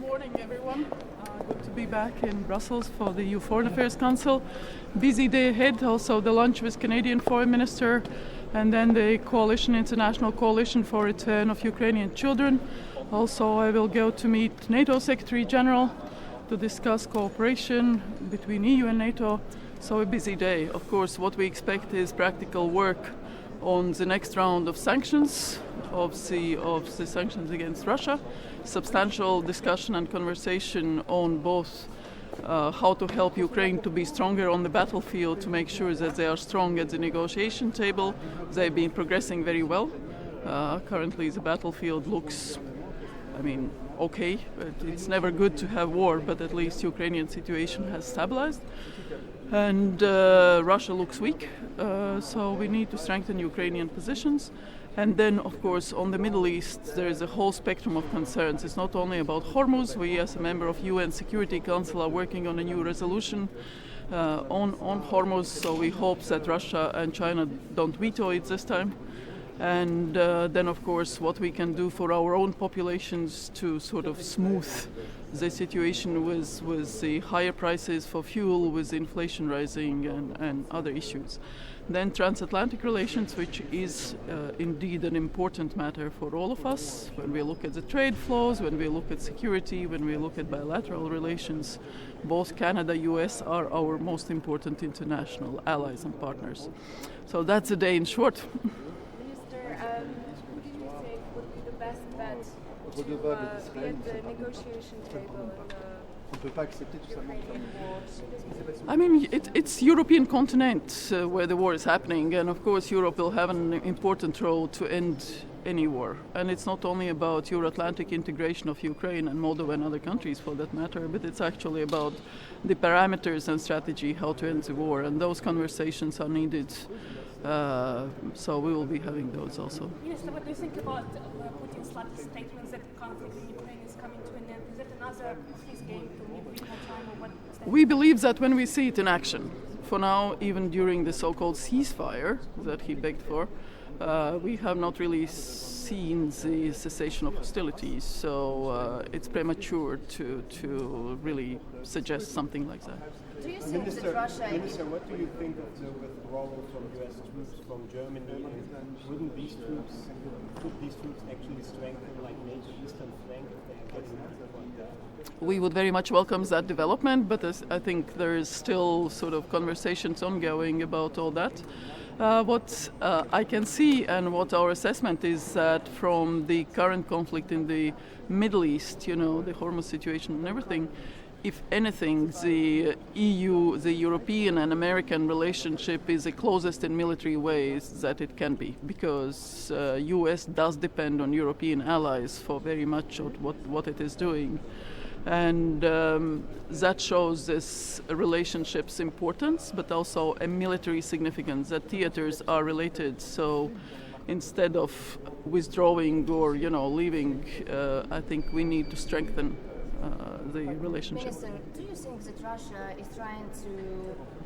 morning, everyone. Good to be back in Brussels for the EU Foreign Affairs Council. Busy day ahead, also the lunch with Canadian Foreign Minister, and then the International Coalition for Return of Ukrainian Children. Also, I will go to meet NATO Secretary General to discuss cooperation between EU and NATO. So a busy day. Of course, what we expect is practical work on the next round of sanctions, of the sanctions against Russia, substantial discussion and conversation on both how to help Ukraine to be stronger on the battlefield, to make sure that they are strong at the negotiation table. They've been progressing very well. Currently the battlefield looks, okay. It's never good to have war, but at least Ukrainian situation has stabilized. And Russia looks weak, so we need to strengthen Ukrainian positions. And then, of course, on the Middle East, there is a whole spectrum of concerns. It's not only about Hormuz. We, as a member of UN Security Council, are working on a new resolution on Hormuz, so we hope that Russia and China don't veto it this time. And then, of course, what we can do for our own populations to sort of smooth the situation with the higher prices for fuel, with inflation rising and other issues. Then transatlantic relations, which is indeed an important matter for all of us. When we look at the trade flows, when we look at security, when we look at bilateral relations, both Canada, US are our most important international allies and partners. So that's a day in short. Minister, who do you think would be the best bet to be at the negotiation table It's European continent where the war is happening, and of course Europe will have an important role to end any war. And it's not only about Euro-Atlantic integration of Ukraine and Moldova and other countries for that matter, but it's actually about the parameters and strategy how to end the war, and those conversations are needed. So we will be having those also. Minister, what do you think about Putin's latest statement that the conflict in Ukraine is coming to an end? Is that another of his game to win more time, or what? We believe that when we see it in action. For now, even during the so-called ceasefire that he begged for, we have not really seen the cessation of hostilities. So it's premature to really suggest something like that. Do you think that Russia... Minister, what do you think of the withdrawal from US troops from Germany? And could these troops actually strengthen like NATO eastern flank if they are getting We would very much welcome that development, but I think there is still sort of conversations ongoing about all that. What I can see and what our assessment is that from the current conflict in the Middle East, the Hormuz situation and everything, if anything, the EU, the European and American relationship is the closest in military ways that it can be, because US does depend on European allies for very much of what it is doing. And that shows this relationship's importance, but also a military significance, that theaters are related. So instead of withdrawing or, leaving, I think we need to strengthen the relationship. Minister, do you think that Russia is trying to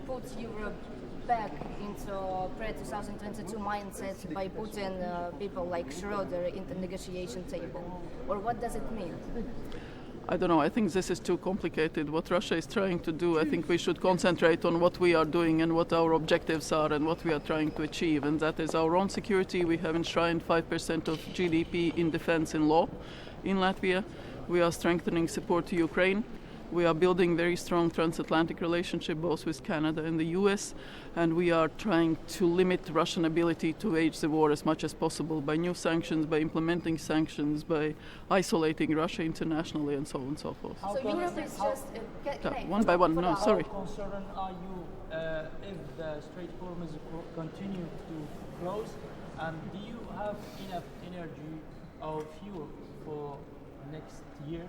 put Europe back into pre-2022 mindset by putting people like Schroeder in the negotiation table? Or what does it mean? I don't know. I think this is too complicated. What Russia is trying to do, I think we should concentrate on what we are doing and what our objectives are and what we are trying to achieve. And that is our own security. We have enshrined 5% of GDP in defense in law in Latvia. We are strengthening support to Ukraine. We are building very strong transatlantic relationship both with Canada and the US, and we are trying to limit Russian ability to wage the war as much as possible by new sanctions, by implementing sanctions, by isolating Russia internationally, and so on and so forth. So Europe is just... one by one, no, sorry. How concerned are you if the Strait of Hormuz continue to close? And do you have enough energy or fuel for next year?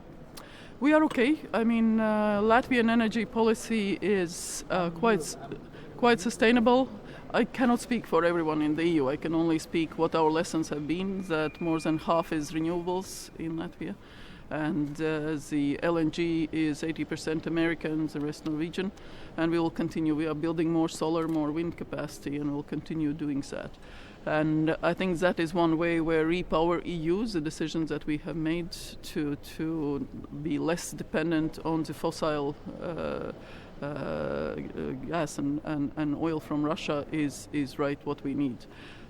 We are okay. Latvian energy policy is quite sustainable. I cannot speak for everyone in the EU. I can only speak what our lessons have been, that more than half is renewables in Latvia. And the LNG is 80% American, the rest Norwegian. And we will continue. We are building more solar, more wind capacity, and we'll continue doing that. And I think that is one way where Repower EU's the decisions that we have made to be less dependent on the fossil gas and oil from Russia is right what we need.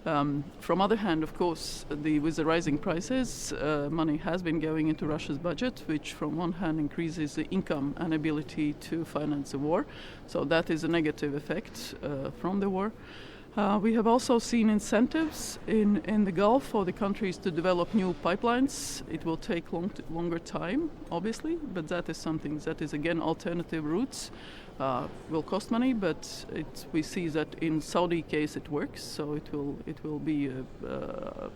From other hand, of course, with the rising prices, money has been going into Russia's budget, which from one hand increases the income and ability to finance the war. So that is a negative effect from the war. We have also seen incentives in the Gulf for the countries to develop new pipelines. It will take longer time, obviously, but that is something that is, again, alternative routes. Will cost money, but we see that in Saudi case it works, so it will be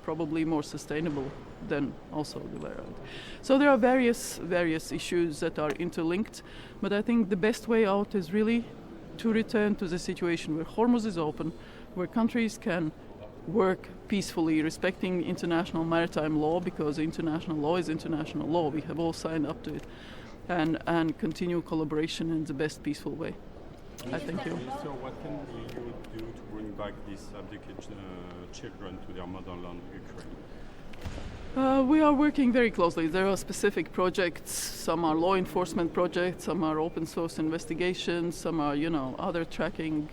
probably more sustainable than also the way around. So there are various issues that are interlinked, but I think the best way out is really to return to the situation where Hormuz is open, where countries can work peacefully, respecting international maritime law, because international law is international law. We have all signed up to it. And continue collaboration in the best peaceful way. I thank you. So what can the EU do to bring back these abdicated children to their motherland, Ukraine? We are working very closely. There are specific projects. Some are law enforcement projects, some are open source investigations, some are, other tracking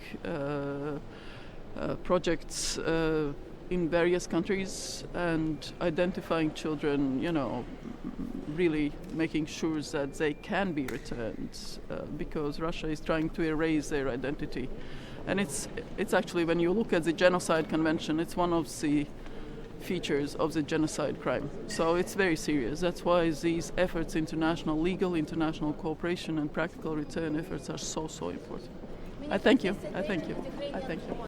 projects in various countries, and identifying children, really making sure that they can be returned, because Russia is trying to erase their identity. And it's actually, when you look at the Genocide Convention, it's one of the features of the genocide crime. So it's very serious. That's why these efforts, international international cooperation and practical return efforts are so important. I thank you.